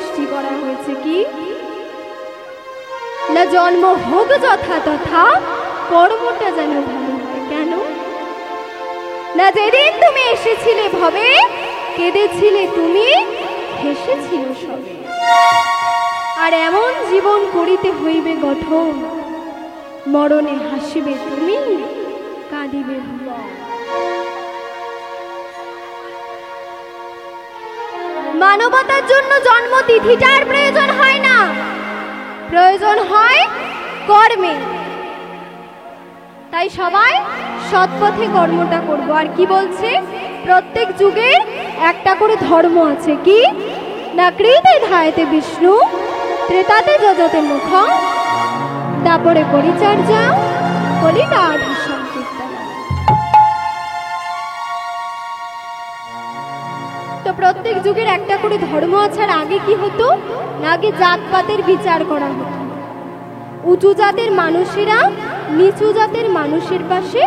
সৃষ্টি করা হয়েছে কি না, জন্ম হোক যথা তথা, কর্মটা যেন ভালো হয়। কেন না, যেদিন তুমি এসেছিলে ভবে, কেঁদেছিলে তুমি, হেসেছিল সবে। আর এমন জীবন করিতে হইবে গঠন, মরণে হাসিবে তুমি, কাঁদিবে ভুবন। মানবতার জন্য জন্ম তিথিটার প্রয়োজন হয় না, প্রয়োজন হয় কর্মে। তাই সবাই সৎপথে কর্মটা করব। আর কি বলছে, প্রত্যেক যুগের একটা করে ধর্ম আছে। কি না, কৃতে ধায়তে বিষ্ণু, ত্রেতাতে যজতে মুখ, তারপরে পরিচর্যা, কলিতার্ধ সংকীর্তন। তো প্রত্যেক যুগের একটা করে ধর্ম আছে। আর আগে কি হতো না, আগে জাতপাতের বিচার করা হতো। উঁচু জাতের মানুষেরা নিচু জাতের মানুষের পাশে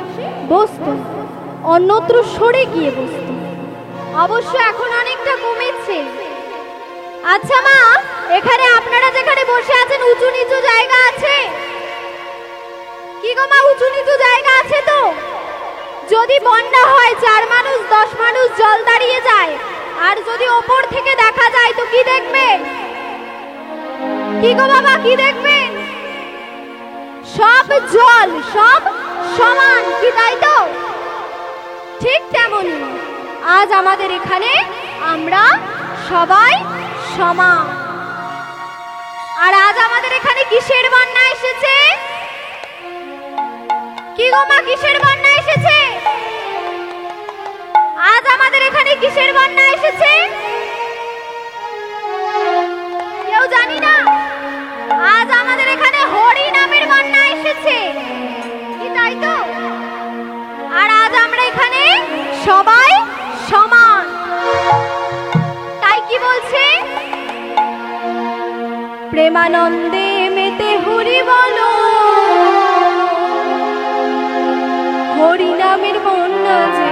বসতো, অন্যত্র সরে গিয়ে বসতো। অবশ্য এখন অনেকটা কমেছে। আচ্ছা মা, এখানে আপনারা যেখানে বসে আছেন উঁচু নিচু জায়গা আছে কি গো মা? উঁচু নিচু জায়গা আছে তো? যদি বন্যা হয়, 4 মানুষ 10 মানুষ জল দাঁড়িয়ে যায়, আর যদি ওপর থেকে দেখা যায় তো কি দেখবেন? কি গো বাবা, কি দেখবেন? সব জল, সব সমান, কি তাই তো? ঠিক তেমনই আজ আমাদের এখানে আমরা সবাই সমান। আর আজ আমাদের এখানে কিসের বন্যা এসেছে? কি গো মা, কিসের বন্যা এসেছে? আজ আমাদের এখানে কিসের বন্যা এসেছে? কেউ জানি না। আজ আমাদের এখানে হরি নামের বন্যা এসেছে, কি তাই তো? আর আজ আমরা এখানে সবাই সমান। তাই কি বলছে, প্রেমানন্দে মেতে হরি বলো, হরি নামের বন্যা যে।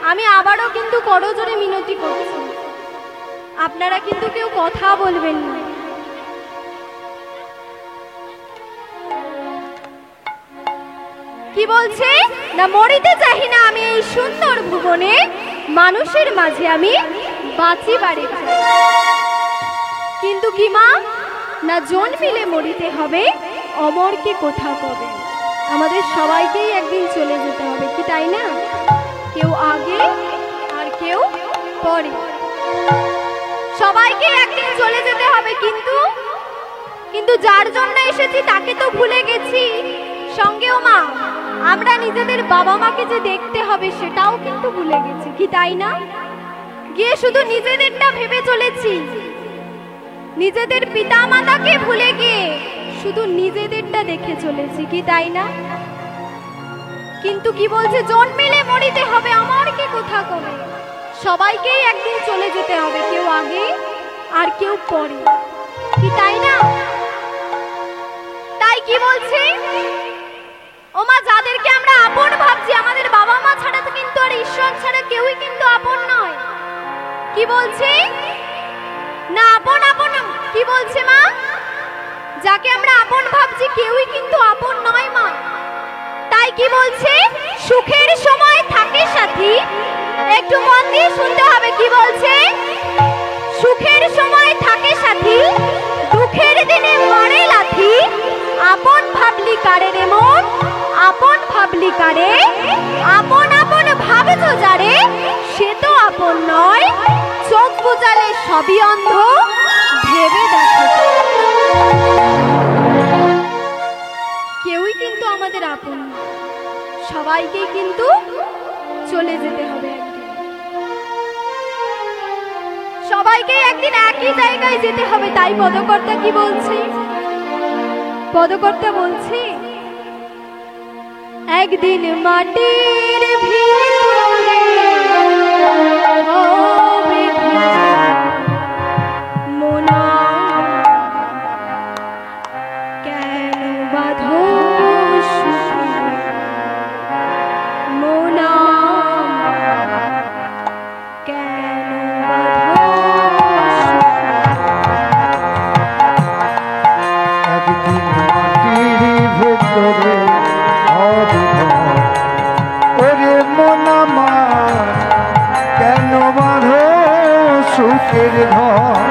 আমি আবারও কিন্তু করজোরে মিনতি করছি, আপনারা কিন্তু কেউ কথা বলবেন না। কি বলছে না, মরিতে চাহি না আমি এই সুন্দর ভুবনে, মানুষের মাঝে আমি বাঁচিবারে চাই। কিন্তু কি মা, না জন্মিলে মরিতে হবে, অমরকে কোথা কবে। আমাদের সবাইকেই একদিন চলে যেতে হবে, কি তাই না? কেউ আগে আর কেউ পরে, সবাইকে একদিন চলে যেতে হবে। কিন্তু যার জন্য এসেছি তাকে তো ভুলে গেছি। সঙ্গেও মা, আমরা নিজেদের বাবা মাকে যে দেখতে হবে সেটাও কিন্তু ভুলে গেছি, কি তাই না? গিয়ে শুধু নিজেদেরটা ভেবে চলেছি, নিজেদের পিতা মাতাকে ভুলে গিয়ে শুধু নিজেদেরটা দেখে চলেছি, কি তাই না? কিন্তু কি বলছে, জন্মিলে মরিতে হবে, অমরকে কোথা কবে। সবাইকেই একদিন চলে যেতে হবে, কেউ আগে আর কেউ পরে, কি তাই না? তাই কি বলছে, ও মা, যাদেরকে আমরা আপন ভাবছি, আমাদের বাবা মা ছাড়া তো কিন্তু আর ঈশ্বর ছাড়া কেউই কিন্তু আপন নয়। কি বলছে না, আপন আপন, কি বলছে মা, যাকে আমরা আপন ভাবছি কেউই কিন্তু আপন নয় মা। তাই কি বলছে, সুখের সময় থাকে সাথী, একটু মন দিয়ে শুনতে হবে। কি বলছে, সুখের সময় থাকে সাথী, দুঃখের দিনে মারে লাথি, আপন ভাবলি কারে রে মন, আপন ভাবলি কারে, আপন আপন ভাবছো যারে, সে তো আপন নয়, চোখ বুজালে সবই অন্ধ, ভেবে দেখো। কেউই কিন্তু আমাদের আপন, সবাইকে কিন্তু চলে যেতে হবে একদিন, সবাইকে একদিন একই জায়গায় যেতে হবে। তাই পদকর্তা কি বলছে, পদকর্তা বলছে, একদিন মাটির ভিতরে হবে মোনা, কেন বাঁধো মোনা, কেন বাঁধো। একদিন মাটির ভেতরে ওরে মন আমার, কেন বাঁধো সুখের ঘর।